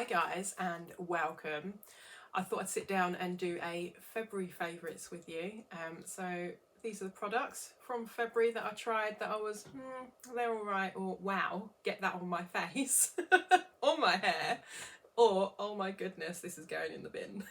guys, and welcome. I thought I'd sit down and do a February favourites with you. So these are the products from February that I tried that I was, they're alright, or wow, get that on my face, on my hair, or oh my goodness, this is going in the bin.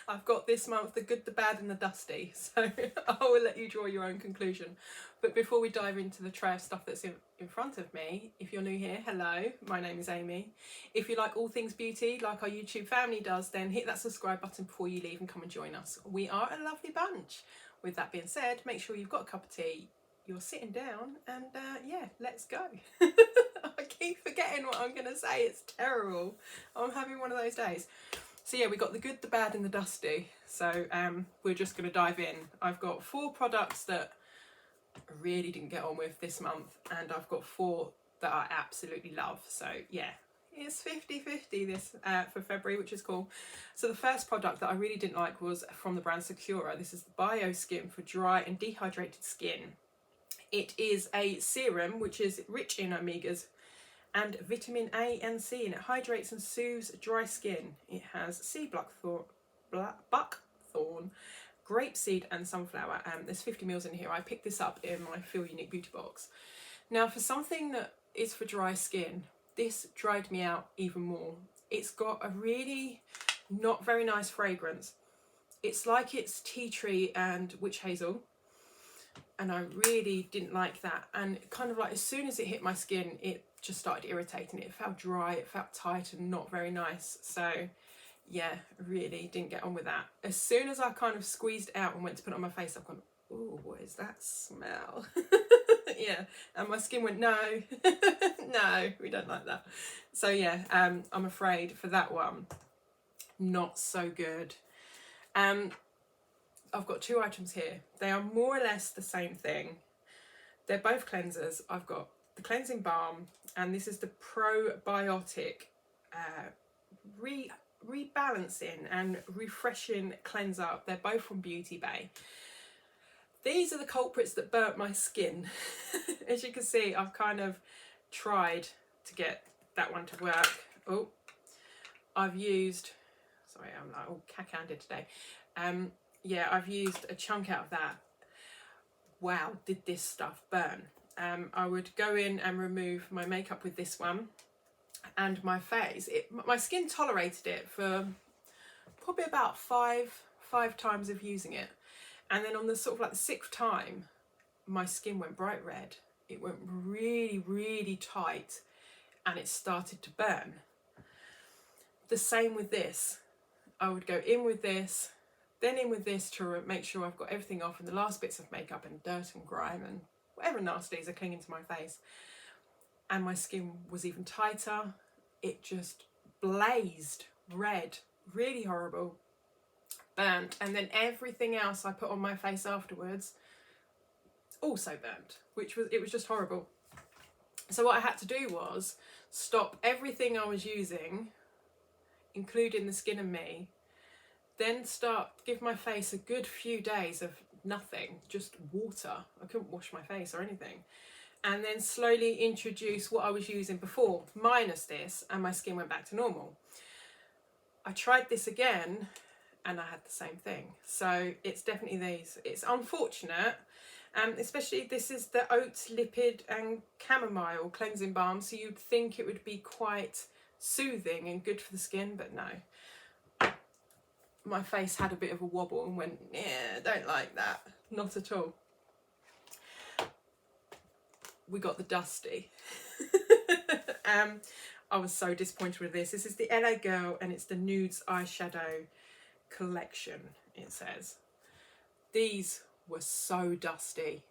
I've got this month the good, the bad and the dusty, so I will let you draw your own conclusion. But before we dive into the tray of stuff that's in front of me, if you're new here, hello, my name is Amy. If you like all things beauty, like our YouTube family does, then hit that subscribe button before you leave and come and join us. We are a lovely bunch. With that being said, make sure you've got a cup of tea, you're sitting down, and yeah, let's go. I keep forgetting what I'm going to say, it's terrible. I'm having one of those days. So yeah, we got the good, the bad and the dusty. So we're just going to dive in. I've got 4 products that I really didn't get on with this month, and I've got 4 that I absolutely love. So yeah, it's 50-50 this for February, which is cool. So the first product that I really didn't like was from the brand Secura. This is the Bio Skin for dry and dehydrated skin. It is a serum which is rich in omegas and vitamin A and C, and it hydrates and soothes dry skin. It has sea buckthorn, grapeseed and sunflower. There's 50 ml in here. I picked this up in my Feel Unique beauty box. Now for something that is for dry skin, this dried me out even more. It's got a really not very nice fragrance. It's like it's tea tree and witch hazel, and I really didn't like that. And kind of like as soon as it hit my skin, it just started irritating. It felt dry, it felt tight and not very nice. So yeah, really didn't get on with that. As soon as I kind of squeezed it out and went to put it on my face, I've gone, oh, what is that smell? Yeah, and my skin went, no, no, we don't like that. So yeah, I'm afraid for that one, not so good. I've got 2 items here. They are more or less the same thing. They're both cleansers. I've got the cleansing balm, and this is the probiotic rebalancing and refreshing cleanser. They're both from Beauty Bay. These are the culprits that burnt my skin. As you can see, I've kind of tried to get that one to work. Oh, I've used, sorry, I'm like all cack-handed today. Yeah, I've used a chunk out of that. Wow, did this stuff burn. I would go in and remove my makeup with this one, and my face, my skin tolerated it for probably about five times of using it. And then on the sort of like the 6th time, my skin went bright red. It went really, really tight, and it started to burn. The same with this. I would go in with this, then in with this to make sure I've got everything off and the last bits of makeup and dirt and grime and whatever nasties are clinging to my face. And my skin was even tighter. It just blazed red, really horrible, burnt. And then everything else I put on my face afterwards also burnt, it was just horrible. So what I had to do was stop everything I was using, including the Skin and Me, then give my face a good few days of nothing, just water. I couldn't wash my face or anything. And then slowly introduce what I was using before, minus this, and my skin went back to normal. I tried this again, and I had the same thing. So it's definitely these. It's unfortunate, especially this is the oat, lipid and chamomile cleansing balm, so you'd think it would be quite soothing and good for the skin, but no. My face had a bit of a wobble and went, yeah, don't like that, not at all. We got the dusty. I was so disappointed with this. This is the LA Girl, and it's the Nudes Eyeshadow Collection, it says. These were so dusty.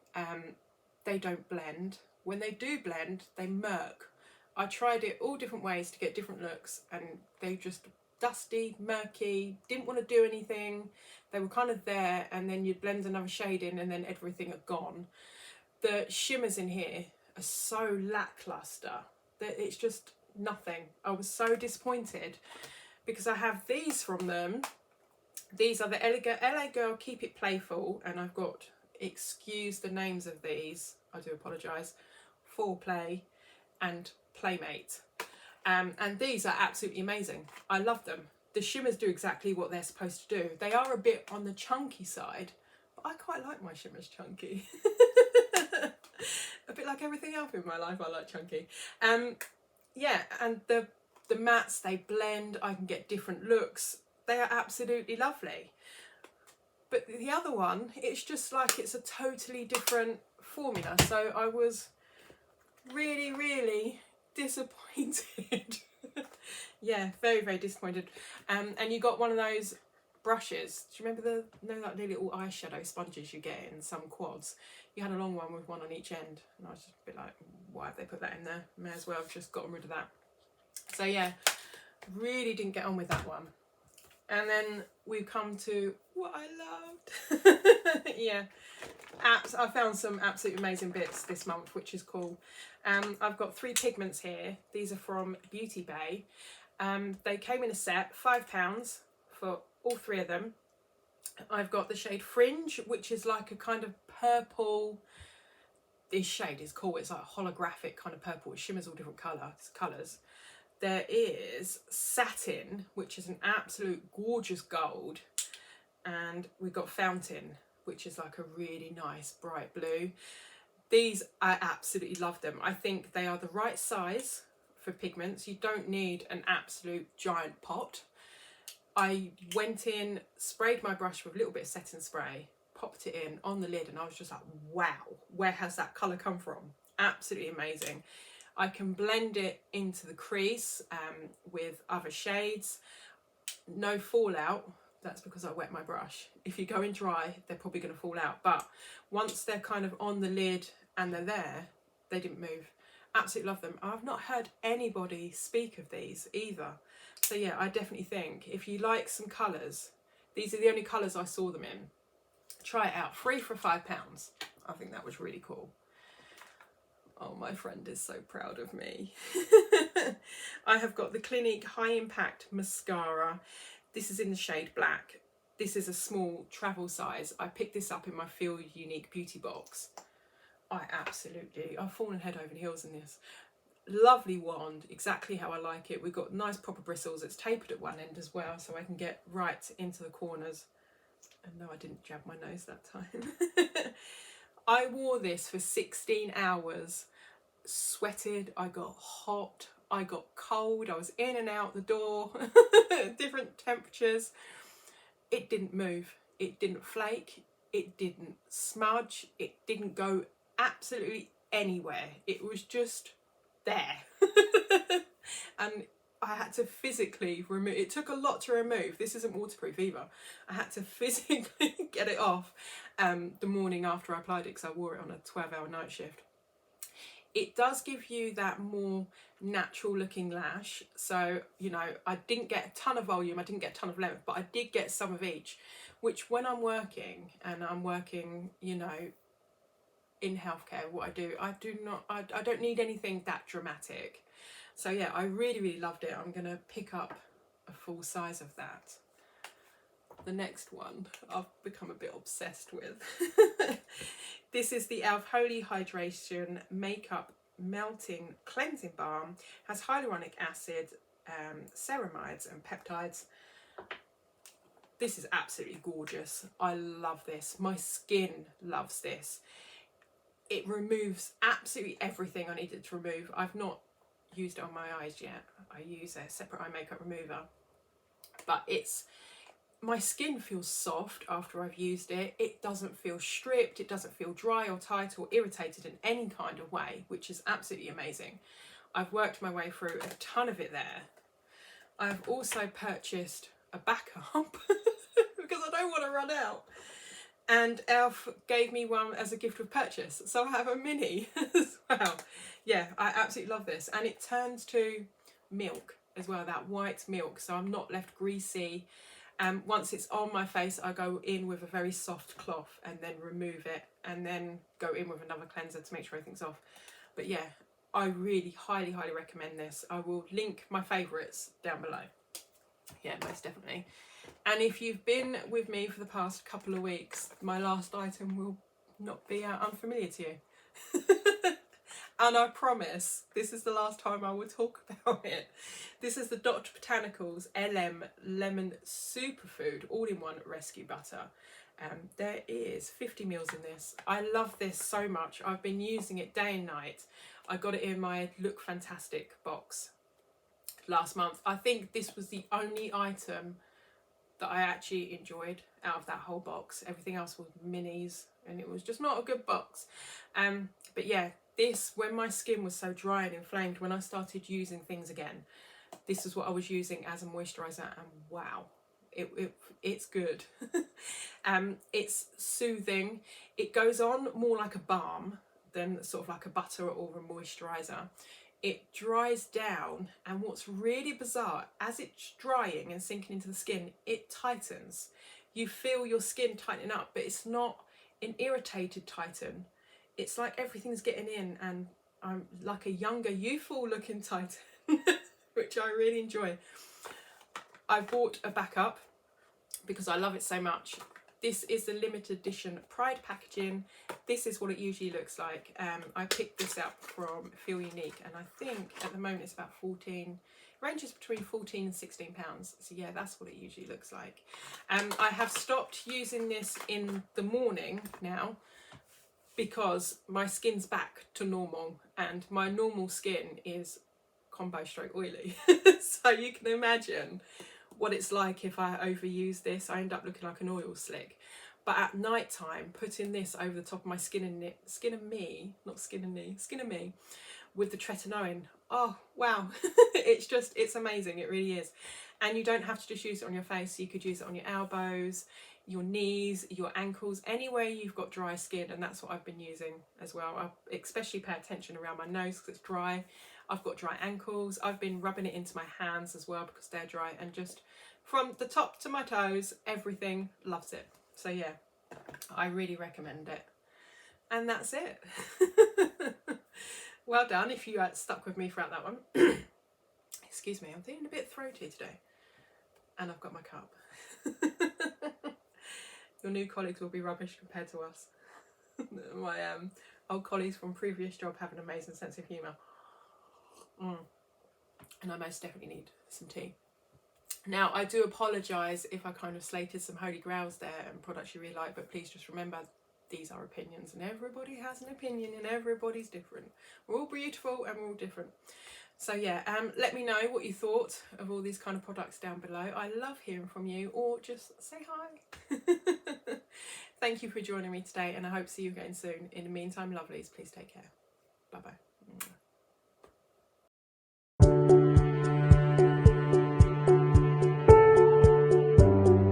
They don't blend. When they do blend, they murk. I tried it all different ways to get different looks, and they just dusty, murky, didn't want to do anything. They were kind of there, and then you'd blend another shade in and then everything had gone. The shimmers in here are so lackluster that it's just nothing. I was so disappointed because I have these from them. These are the LA Girl Keep It Playful, and I've got, excuse the names of these, I do apologise, Foreplay and Playmate. And these are absolutely amazing. I love them. The shimmers do exactly what they're supposed to do. They are a bit on the chunky side, but I quite like my shimmers chunky. A bit like everything else in my life, I like chunky. Yeah, and the mattes, they blend. I can get different looks. They are absolutely lovely. But the other one, it's just like it's a totally different formula. So I was really, really disappointed. Yeah, very, very disappointed. And you got one of those brushes. Do you remember like the little eyeshadow sponges you get in some quads? You had a long one with one on each end, and I was just a bit like, why have they put that in there? May as well have just gotten rid of that. So yeah, really didn't get on with that one. And then we've come to what I loved. Yeah, I found some absolutely amazing bits this month, which is cool. I've got 3 pigments here. These are from Beauty Bay. They came in a set, £5 for all 3 of them. I've got the shade Fringe, which is like a kind of purple. This shade is cool. It's like a holographic kind of purple. It shimmers all different colours. There is Satin, which is an absolute gorgeous gold. And we've got Fountain, which is like a really nice bright blue. These, I absolutely love them. I think they are the right size for pigments. You don't need an absolute giant pot. I went in, sprayed my brush with a little bit of setting spray, popped it in on the lid, and I was just like, wow, where has that colour come from? Absolutely amazing. I can blend it into the crease with other shades. No fallout. That's because I wet my brush. If you go in dry, they're probably going to fall out. But once they're kind of on the lid and they're there, they didn't move. Absolutely love them. I've not heard anybody speak of these either. So yeah, I definitely think if you like some colours, these are the only colours I saw them in. Try it out. Free for £5. I think that was really cool. Oh, my friend is so proud of me. I have got the Clinique High Impact Mascara. This is in the shade Black. This is a small travel size. I picked this up in my Feel Unique beauty box. I've fallen head over heels in this. Lovely wand, exactly how I like it. We've got nice proper bristles. It's tapered at one end as well, so I can get right into the corners. And no, I didn't jab my nose that time. I wore this for 16 hours, sweated, I got hot, I got cold, I was in and out the door, different temperatures. It didn't move, it didn't flake, it didn't smudge, it didn't go absolutely anywhere. It was just there. And I had to physically remove, it took a lot to remove. This isn't waterproof either. I had to physically get it off the morning after I applied it, because I wore it on a 12-hour night shift. It does give you that more natural looking lash. So, you know, I didn't get a ton of volume, I didn't get a ton of length, but I did get some of each, which when I'm working, and I'm working, you know, in healthcare, what I do, I don't need anything that dramatic. So yeah, I really, really loved it. I'm gonna pick up a full size of that. The next one I've become a bit obsessed with. This is the e.l.f. Holy Hydration Makeup Melting Cleansing Balm. Has hyaluronic acid, ceramides and peptides. This is absolutely gorgeous. I love this. My skin loves this. It removes absolutely everything I needed to remove. I've not used it on my eyes yet. I use a separate eye makeup remover. But my skin feels soft after I've used it. It doesn't feel stripped. It doesn't feel dry or tight or irritated in any kind of way, which is absolutely amazing. I've worked my way through a ton of it there. I've also purchased a backup because I don't want to run out. And e.l.f. gave me one as a gift of purchase. So I have a mini as well. Yeah, I absolutely love this. And it turns to milk as well, that white milk. So I'm not left greasy. And once it's on my face, I go in with a very soft cloth and then remove it. And then go in with another cleanser to make sure everything's off. But yeah, I really highly, highly recommend this. I will link my favourites down below. Yeah, most definitely. And if you've been with me for the past couple of weeks, my last item will not be unfamiliar to you. And I promise this is the last time I will talk about it. This is the Dr. Botanicals LM Lemon Superfood all-in-one rescue butter. There is 50 mils in this. I love this so much. I've been using it day and night. I got it in my Look Fantastic box last month. I think this was the only item that I actually enjoyed out of that whole box. Everything else was minis and it was just not a good box. But yeah, this, when my skin was so dry and inflamed, when I started using things again, this is what I was using as a moisturiser, and wow, it's good. It's soothing. It goes on more like a balm than sort of like a butter or a moisturiser. It dries down, and what's really bizarre, as it's drying and sinking into the skin, it tightens. You feel your skin tightening up, but it's not an irritated tighten. It's like everything's getting in, and I'm like a younger, youthful looking tighten, which I really enjoy. I bought a backup because I love it so much. This is the limited edition Pride packaging. This is what it usually looks like. I picked this up from Feel Unique, and I think at the moment it's about 14, ranges between 14 and 16 pounds. So yeah, that's what it usually looks like. I have stopped using this in the morning now because my skin's back to normal, and my normal skin is combo stroke oily. So you can imagine what it's like if I overuse this. I end up looking like an oil slick. But at night time, putting this over the top of my skin and me with the tretinoin, oh wow, it's amazing. It really is. And you don't have to just use it on your face. You could use it on your elbows, your knees, your ankles, anywhere you've got dry skin. And that's what I've been using as well. I especially pay attention around my nose because it's dry. I've got dry ankles. I've been rubbing it into my hands as well because they're dry, and just from the top to my toes, everything loves it. So yeah, I really recommend it. And that's it. Well done if you stuck with me throughout that one. Excuse me, I'm feeling a bit throaty today. And I've got my cup. Your new colleagues will be rubbish compared to us. My old colleagues from previous job have an amazing sense of humour. And I most definitely need some tea. Now, I do apologise if I kind of slated some holy grails there and products you really like, but please just remember these are opinions, and everybody has an opinion and everybody's different. We're all beautiful and we're all different. So yeah, let me know what you thought of all these kind of products down below. I love hearing from you, or just say hi. Thank you for joining me today, and I hope to see you again soon. In the meantime, lovelies, please take care. Bye bye.